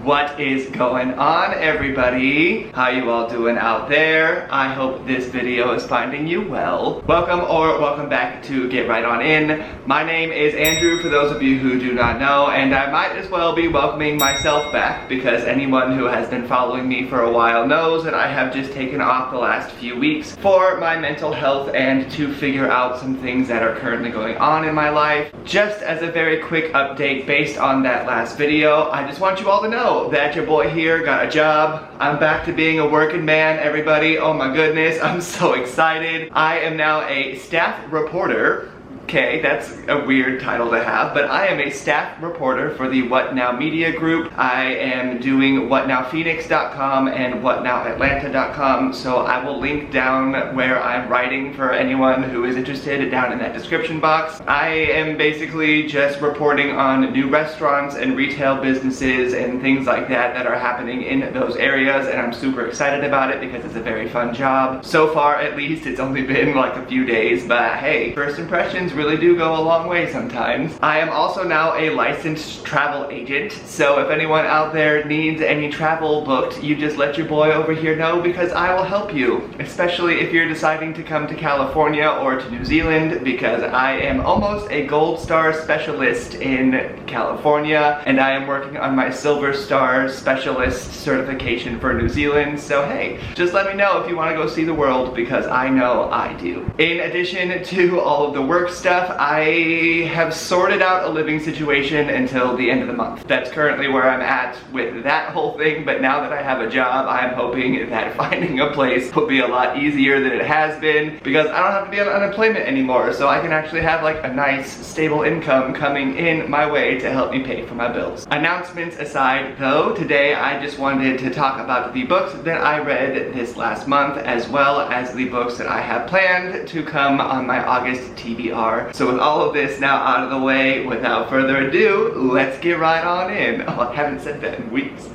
What is going on, everybody? How you all doing out there? I hope this video is finding you well. Welcome back to Get Right On In. My name is Andrew, for those of you who do not know, and I might as well be welcoming myself back because anyone who has been following me for a while knows that I have just taken off the last few weeks for my mental health and to figure out some things that are currently going on in my life. Just as a very quick update based on that last video, I just want you all to know that your boy here got a job. I'm back to being a working man, everybody. Oh my goodness, I'm so excited. I am now a staff reporter. Okay, that's a weird title to have, but I am a staff reporter for the What Now Media Group. I am doing whatnowphoenix.com and whatnowatlanta.com, so I will link down where I'm writing for anyone who is interested down in that description box. I am basically just reporting on new restaurants and retail businesses and things like that that are happening in those areas, and I'm super excited about it because it's a very fun job. So far, at least, it's only been like a few days, but hey, first impressions really do go a long way sometimes. I am also now a licensed travel agent, so if anyone out there needs any travel booked, you just let your boy over here know because I will help you, especially if you're deciding to come to California or to New Zealand, because I am almost a gold star specialist in California and I am working on my silver star specialist certification for New Zealand. So hey, just let me know if you want to go see the world because I know I do. In addition to all of the work stuff, I have sorted out a living situation until the end of the month. That's currently where I'm at with that whole thing, but now that I have a job, I'm hoping that finding a place will be a lot easier than it has been because I don't have to be on unemployment anymore, so I can actually have like a nice stable income coming in my way to help me pay for my bills. Announcements aside though, today I just wanted to talk about the books that I read this last month as well as the books that I have planned to come on my August TBR. So with all of this now out of the way, without further ado, let's get right on in. Oh, I haven't said that in weeks.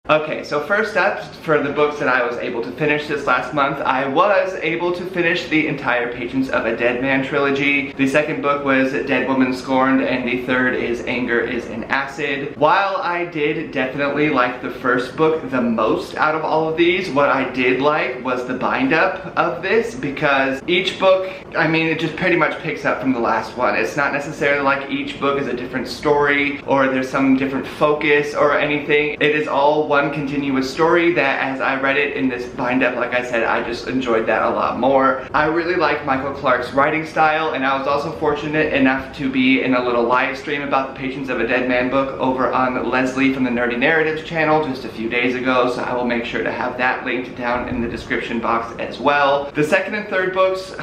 Okay, so first up, for the books that I was able to finish this last month, I was able to finish the entire Patience of a Dead Man trilogy. The second book was Dead Woman Scorned, and the third is Anger is an Acid. While I did definitely like the first book the most out of all of these, what I did like was the bind-up of this, because each book, I mean, it just pretty much picks up from the last one. It's not necessarily like each book is a different story, or there's some different focus or anything. It is all one continuous story that as I read it in this bind-up, like I said, I just enjoyed that a lot more. I really like Michael Clark's writing style, and I was also fortunate enough to be in a little live stream about the Patience of a Dead Man book over on Lezlie from the Nerdy Narratives channel just a few days ago, so I will make sure to have that linked down in the description box as well. The second and third books,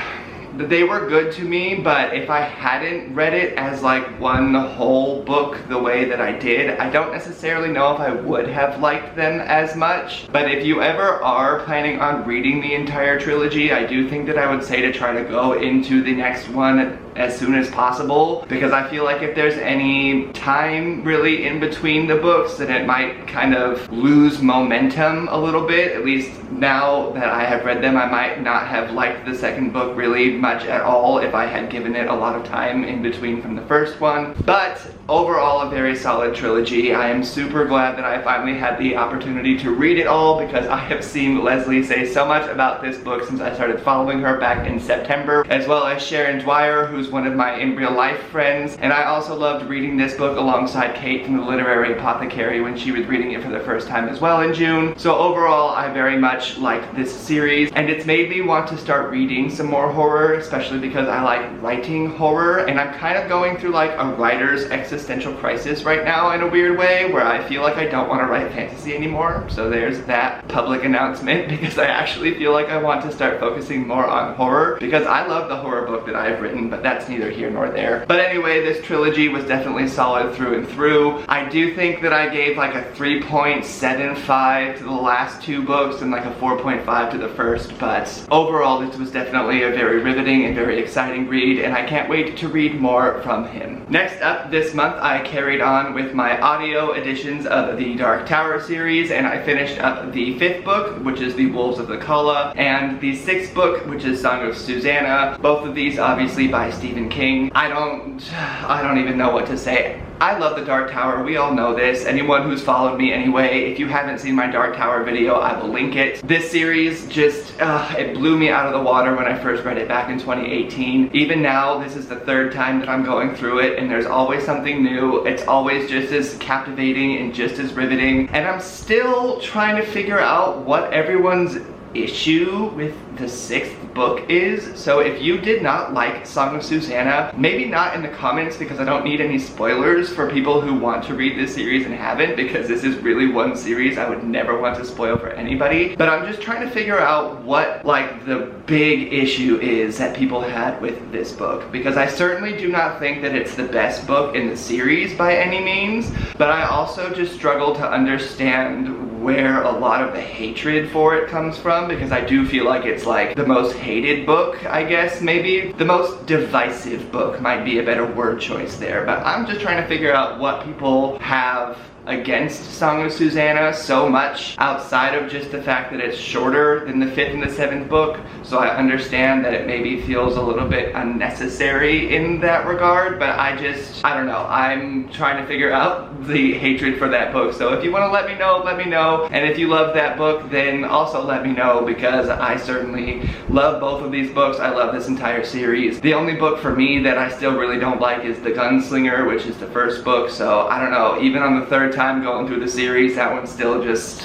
they were good to me, but if I hadn't read it as like one whole book the way that I did, I don't necessarily know if I would have liked them as much. But if you ever are planning on reading the entire trilogy, I do think that I would say to try to go into the next one as soon as possible, because I feel like if there's any time really in between the books, then it might kind of lose momentum a little bit. At least now that I have read them, I might not have liked the second book really much at all if I had given it a lot of time in between from the first one. But overall, a very solid trilogy. I am super glad that I finally had the opportunity to read it all because I have seen Lezlie say so much about this book since I started following her back in September, as well as Sharon Dwyer, who's one of my in real life friends. And I also loved reading this book alongside Kate from the Literary Apothecary when she was reading it for the first time as well in June. So overall, I very much liked this series, and it's made me want to start reading some more horror, especially because I like writing horror, and I'm kind of going through like a writer's existential crisis right now in a weird way, where I feel like I don't want to write fantasy anymore. So there's that public announcement, because I actually feel like I want to start focusing more on horror, because I love the horror book that I've written, but that's neither here nor there. But anyway, this trilogy was definitely solid through and through. I do think that I gave like a 3.75 to the last two books and like a 4.5 to the first, but overall this was definitely a very riveting and very exciting read, and I can't wait to read more from him. Next up this month, month I carried on with my audio editions of the Dark Tower series, and I finished up the 5th book, which is The Wolves of the Kala, and the 6th book, which is Song of Susanna. Both of these obviously by Stephen King. I don't even know what to say. I love the Dark Tower, we all know this. Anyone who's followed me anyway, if you haven't seen my Dark Tower video, I will link it. This series just, it blew me out of the water when I first read it back in 2018. Even now, this is the 3rd time that I'm going through it, and there's always something new. It's always just as captivating and just as riveting. And I'm still trying to figure out what everyone's issue with the 6th book is. So if you did not like Song of Susanna, maybe not in the comments, because I don't need any spoilers for people who want to read this series and haven't, because this is really one series I would never want to spoil for anybody. But I'm just trying to figure out what like the big issue is that people had with this book, because I certainly do not think that it's the best book in the series by any means, but I also just struggle to understand where a lot of the hatred for it comes from, because I do feel like it's like the most hated book, I guess, maybe. The most divisive book might be a better word choice there, but I'm just trying to figure out what people have against Song of Susanna so much, outside of just the fact that it's shorter than the 5th and the 7th book. So I understand that it maybe feels a little bit unnecessary in that regard, but I don't know. I'm trying to figure out the hatred for that book. So if you want to let me know, let me know. And if you love that book, then also let me know, because I certainly love both of these books. I love this entire series. The only book for me that I still really don't like is The Gunslinger, which is the 1st book. So I don't know, even on the 3rd time going through the series, that one's still just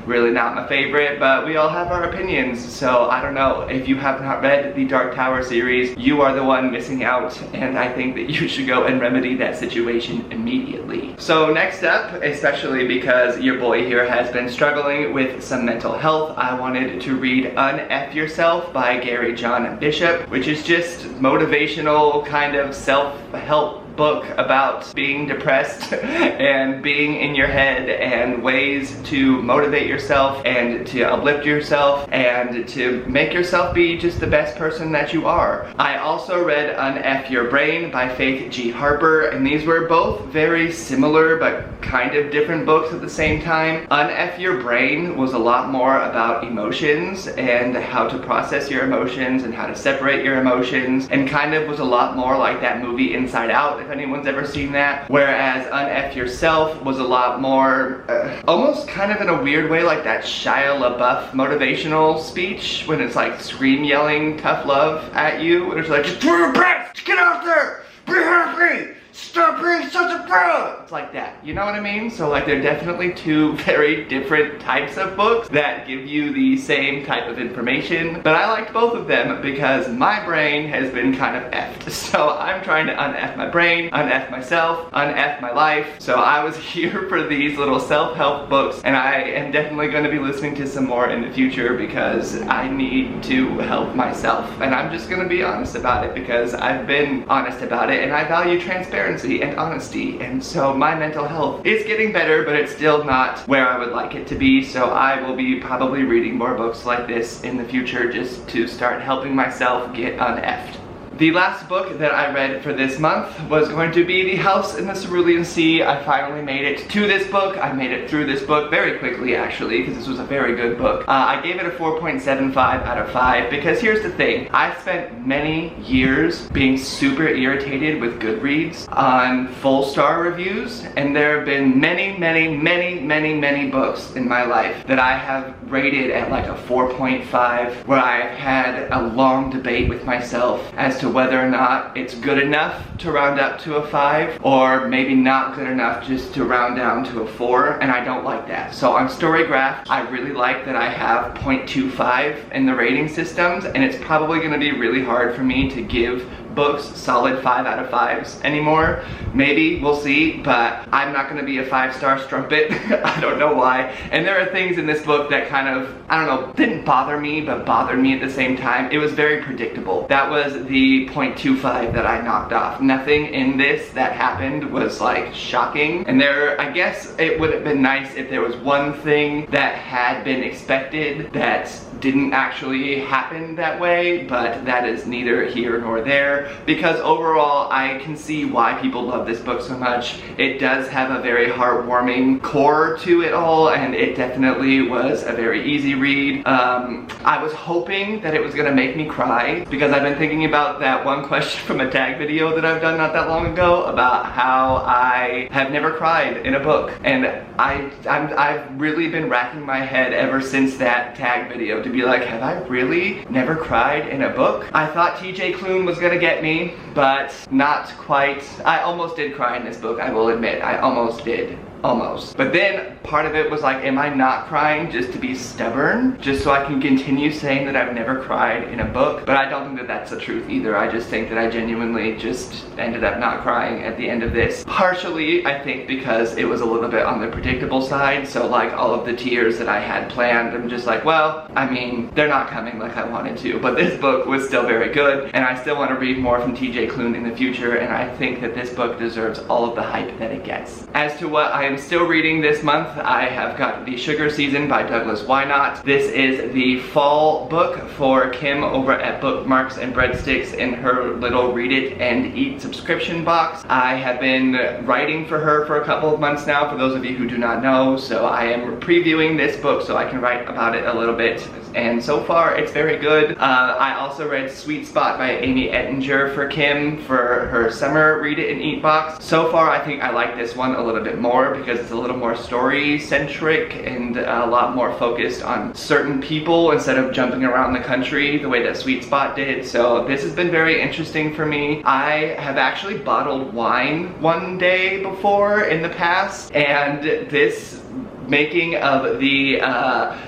really not my favorite, but we all have our opinions. So I don't know, if you have not read the Dark Tower series, you are the one missing out, and I think that you should go and remedy that situation immediately. So next up, especially because your boy here has been struggling with some mental health, I wanted to read Unf Yourself by Gary John Bishop, which is just motivational kind of self-help book about being depressed and being in your head, and ways to motivate yourself and to uplift yourself and to make yourself be just the best person that you are. I also read Unf Your Brain by Faith G. Harper, and these were both very similar but kind of different books at the same time. Unf Your Brain was a lot more about emotions and how to process your emotions and how to separate your emotions, and kind of was a lot more like that movie Inside Out, if anyone's ever seen that. Whereas Unf Yourself was a lot more, almost kind of in a weird way, like that Shia LaBeouf motivational speech, when it's like scream yelling tough love at you, and it's like, just do your best, get out there, be happy, stop being such a bro! It's like that, you know what I mean? So like they're definitely two very different types of books that give you the same type of information, but I liked both of them because my brain has been kind of effed. So I'm trying to unf my brain, unf myself, unf my life. So I was here for these little self-help books, and I am definitely going to be listening to some more in the future because I need to help myself. And I'm just going to be honest about it because I've been honest about it, and I value transparency and honesty, and so my mental health is getting better, but it's still not where I would like it to be. So I will be probably reading more books like this in the future, just to start helping myself get uneffed. The last book that I read for this month was going to be The House in the Cerulean Sea. I finally made it to this book. I made it through this book very quickly, actually, because this was a very good book. I gave it a 4.75 out of 5 because here's the thing. I spent many years being super irritated with Goodreads on full star reviews, and there have been many books in my life that I have rated at like a 4.5, where I've had a long debate with myself as to whether or not it's good enough to round up to a 5, or maybe not good enough just to round down to a 4, and I don't like that. So on Storygraph, I really like that I have 0.25 in the rating systems, and it's probably going to be really hard for me to give books solid 5 out of 5s anymore. Maybe, we'll see, but I'm not gonna be a 5-star strumpet. I don't know why. And there are things in this book that kind of, I don't know, didn't bother me, but bothered me at the same time. It was very predictable. That was the 0.25 that I knocked off. Nothing in this that happened was like shocking. And there, I guess it would have been nice if there was one thing that had been expected that didn't actually happen that way, but that is neither here nor there. there, because overall I can see why people love this book so much. It does have a very heartwarming core to it all, and it definitely was a very easy read. I was hoping that it was gonna make me cry, because I've been thinking about that one question from a tag video that I've done not that long ago about how I have never cried in a book, and I've really been racking my head ever since that tag video to be like, have I really never cried in a book? I thought TJ Klune was gonna get me, but not quite. I almost did cry in this book, I will admit. I almost did. Almost. But then part of it was like, am I not crying just to be stubborn? Just so I can continue saying that I've never cried in a book? But I don't think that that's the truth either. I just think that I genuinely just ended up not crying at the end of this. Partially, I think, because it was a little bit on the predictable side. So like all of the tears that I had planned, I'm just like, well, I mean, they're not coming like I wanted to. But this book was still very good, and I still want to read more from TJ Klune in the future, and I think that this book deserves all of the hype that it gets. As to what I am still reading this month, I have got The Sugar Season by Douglas Wynot. This is the fall book for Kim over at Bookmarks and Breadsticks in her little Read It and Eat subscription box. I have been writing for her for a couple of months now, for those of you who do not know, so I am previewing this book so I can write about it a little bit, and so far it's very good. I also read Sweet Spot by Amy Ettinger for Kim for her summer Read It and Eat box. So far I think I like this one a little bit more because it's a little more story-centric and a lot more focused on certain people instead of jumping around the country the way that Sweet Spot did. So this has been very interesting for me. I have actually bottled wine one day before in the past, and this making of the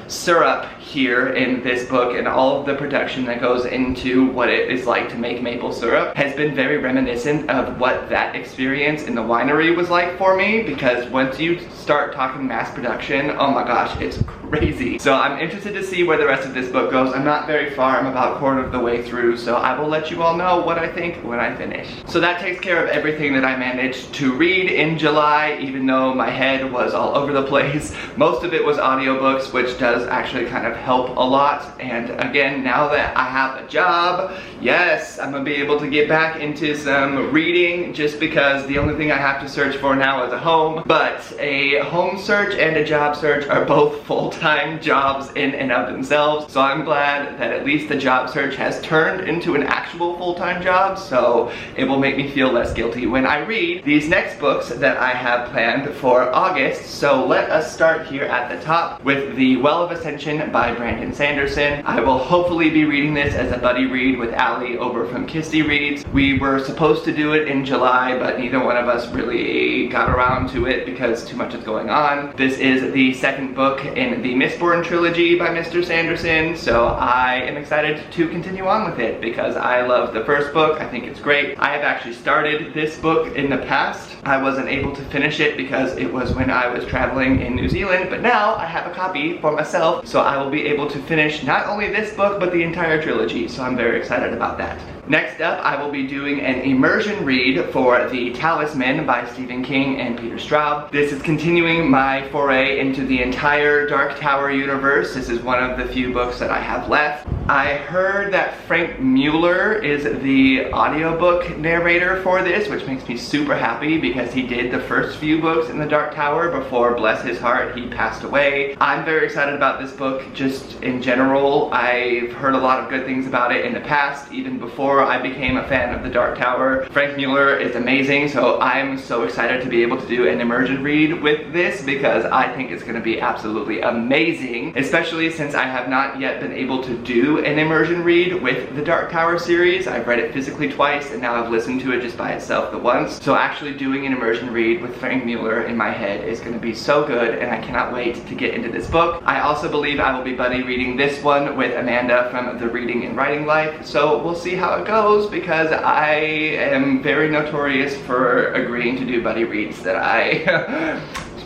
syrup here in this book and all of the production that goes into what it is like to make maple syrup has been very reminiscent of what that experience in the winery was like for me, because once you start talking mass production, oh my gosh, it's crazy. So I'm interested to see where the rest of this book goes. I'm not very far, I'm about a quarter of the way through, so I will let you all know what I think when I finish. So that takes care of everything that I managed to read in July, even though my head was all over the place. Most of it was audiobooks, which does actually kind of help a lot. And again, now that I have a job, yes, I'm gonna be able to get back into some reading, just because the only thing I have to search for now is a home. But a home search and a job search are both full-time jobs in and of themselves. So I'm glad that at least the job search has turned into an actual full-time job, so it will make me feel less guilty when I read these next books that I have planned for August. So let us start here at the top with The Well of Ascension by Brandon Sanderson. I will hopefully be reading this as a buddy read with Allie over from Kisty Reads. We were supposed to do it in July, but neither one of us really got around to it because too much is going on. This is the second book in the Mistborn trilogy by Mr. Sanderson, so I am excited to continue on with it because I love the first book. I think it's great. I have actually started this book in the past. I wasn't able to finish it because it was when I was traveling in New Zealand, but now I have a copy for myself, so I will be able to finish not only this book, but the entire trilogy, so I'm very excited about that. Next up, I will be doing an immersion read for The Talisman by Stephen King and Peter Straub. This is continuing my foray into the entire Dark Tower universe. This is one of the few books that I have left. I heard that Frank Mueller is the audiobook narrator for this, which makes me super happy because he did the first few books in the Dark Tower before, bless his heart, he passed away. I'm very excited about this book just in general. I've heard a lot of good things about it in the past, even before I became a fan of the Dark Tower. Frank Mueller is amazing, so I'm so excited to be able to do an immersion read with this because I think it's going to be absolutely amazing, especially since I have not yet been able to do an immersion read with the Dark Tower series. I've read it physically twice and now I've listened to it just by itself the once. So actually doing an immersion read with Frank Mueller in my head is going to be so good, and I cannot wait to get into this book. I also believe I will be buddy reading this one with Amanda from The Reading and Writing Life, so we'll see how it goes because I am very notorious for agreeing to do buddy reads that I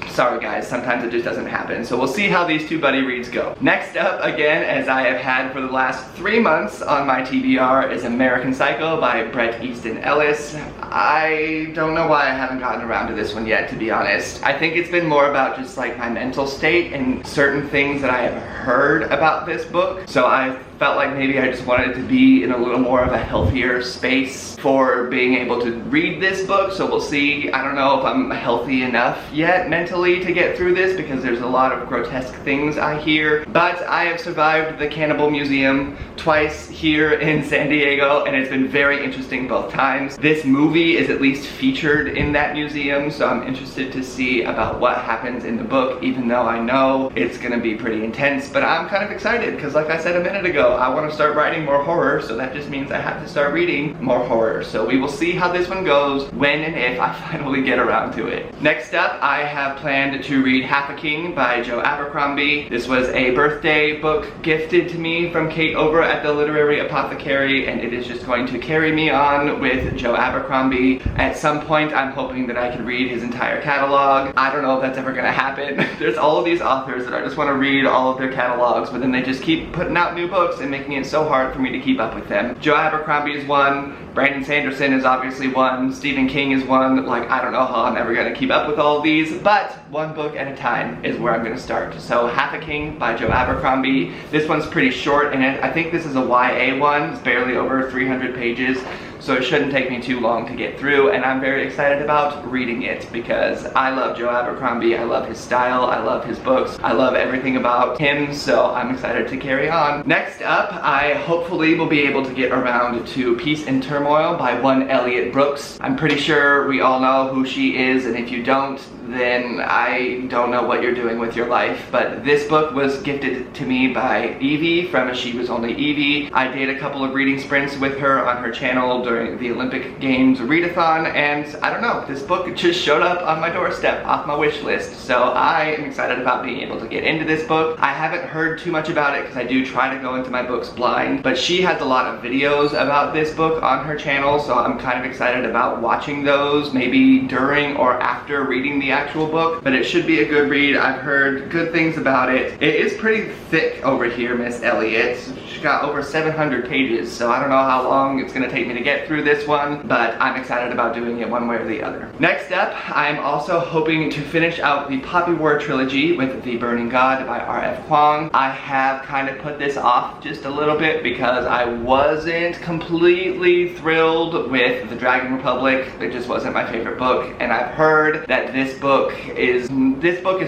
sorry guys, sometimes it just doesn't happen. So we'll see how these two buddy reads go. Next up, again, as I have had for the last 3 months on my TBR, is American Psycho by Bret Easton Ellis. I don't know why I haven't gotten around to this one yet, to be honest. I think it's been more about just like my mental state and certain things that I have heard about this book. So I felt like maybe I just wanted to be in a little more of a healthier space for being able to read this book, so we'll see. I don't know if I'm healthy enough yet mentally to get through this because there's a lot of grotesque things I hear, but I have survived the Cannibal Museum twice here in San Diego, and it's been very interesting both times. This movie is at least featured in that museum, so I'm interested to see about what happens in the book, even though I know it's gonna be pretty intense, but I'm kind of excited because like I said a minute ago, I want to start writing more horror, so that just means I have to start reading more horror. So we will see how this one goes when and if I finally get around to it. Next up, I have planned to read Half a King by Joe Abercrombie. This was a birthday book gifted to me from Kate over at the Literary Apothecary, and it is just going to carry me on with Joe Abercrombie. At some point, I'm hoping that I can read his entire catalog. I don't know if that's ever gonna happen. There's all of these authors that I just want to read all of their catalogs, but then they just keep putting out new books and making it so hard for me to keep up with them. Joe Abercrombie is one, Brandon Sanderson is obviously one, Stephen King is one. Like, I don't know how I'm ever gonna keep up with all of these, but one book at a time is where I'm gonna start. So Half a King by Joe Abercrombie. This one's pretty short, and I think this is a YA one. It's barely over 300 pages. So it shouldn't take me too long to get through, and I'm very excited about reading it because I love Joe Abercrombie, I love his style, I love his books, I love everything about him, so I'm excited to carry on. Next up, I hopefully will be able to get around to Peace and Turmoil by one Elliot Brooks. I'm pretty sure we all know who she is, and if you don't, then I don't know what you're doing with your life. But this book was gifted to me by Evie from She Was Only Evie. I did a couple of reading sprints with her on her channel during the Olympic Games readathon, and I don't know, this book just showed up on my doorstep off my wish list. So I am excited about being able to get into this book. I haven't heard too much about it because I do try to go into my books blind, but she has a lot of videos about this book on her channel, so I'm kind of excited about watching those, maybe during or after reading the actual book, but it should be a good read. I've heard good things about it. It is pretty thick over here, Miss Elliott. She's got over 700 pages, so I don't know how long it's gonna take me to get through this one, but I'm excited about doing it one way or the other. Next up, I'm also hoping to finish out the Poppy War trilogy with The Burning God by R.F. Kuang. I have kind of put this off just a little bit because I wasn't completely thrilled with The Dragon Republic. It just wasn't my favorite book, and I've heard that this book is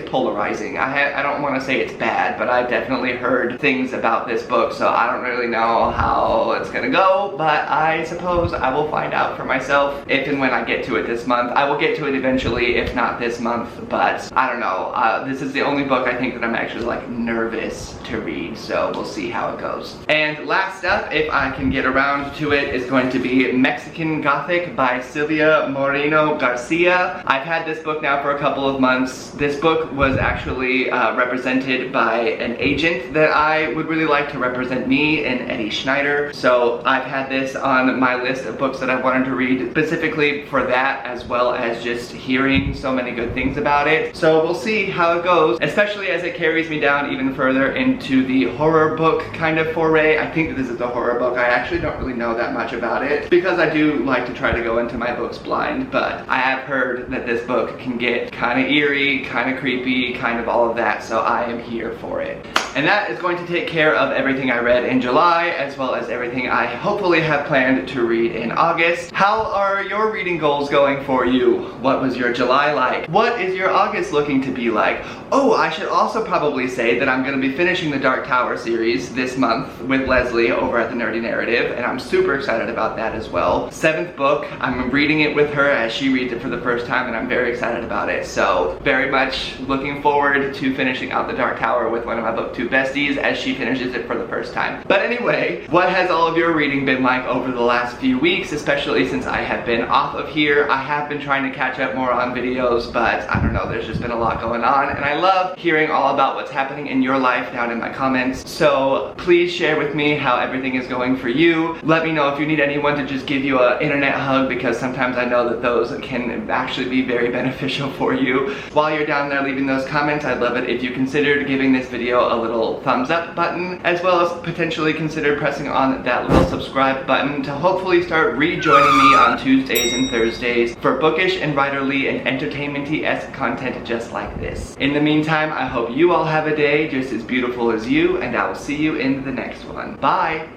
polarizing. I don't want to say it's bad, but I've definitely heard things about this book, so I don't really know how it's gonna go, but I suppose I will find out for myself if and when I get to it this month. I will get to it eventually, if not this month, but I don't know. This is the only book I think that I'm actually like nervous to read, so we'll see how it goes. And last up, if I can get around to it, is going to be Mexican Gothic by Silvia Moreno Garcia. I've had this book now for a couple of months. This book was actually represented by an agent that I would really like to represent me, and Eddie Schneider. So I've had this on my list of books that I wanted to read specifically for that, as well as just hearing so many good things about it. So we'll see how it goes, especially as it carries me down even further into the horror book kind of foray. I think that this is a horror book. I actually don't really know that much about it because I do like to try to go into my books blind, but I have heard that this book can get kind of eerie, kind of creepy, kind of all of that, so I am here for it. And that is going to take care of everything I read in July, as well as everything I hopefully have planned to read in August. How are your reading goals going for you? What was your July like? What is your August looking to be like? Oh, I should also probably say that I'm going to be finishing the Dark Tower series this month with Lezlie over at The Nerdy Narrative, and I'm super excited about that as well. 7th book, I'm reading it with her as she reads it for the first time, and I'm very excited about it. So very much looking forward to finishing out the Dark Tower with one of my BookTube besties as she finishes it for the first time. But anyway, what has all of your reading been like over the last few weeks, especially since I have been off of here? I have been trying to catch up more on videos, but I don't know, there's just been a lot going on, and I love hearing all about what's happening in your life down in my comments. So please share with me how everything is going for you. Let me know if you need anyone to just give you an internet hug, because sometimes I know that those can actually be very beneficial for you. While you're down there leaving those comments, I'd love it if you considered giving this video a little thumbs up button, as well as potentially consider pressing on that little subscribe button to hopefully hopefully start rejoining me on Tuesdays and Thursdays for bookish and writerly and entertainment-y-esque content just like this. In the meantime, I hope you all have a day just as beautiful as you, and I will see you in the next one. Bye!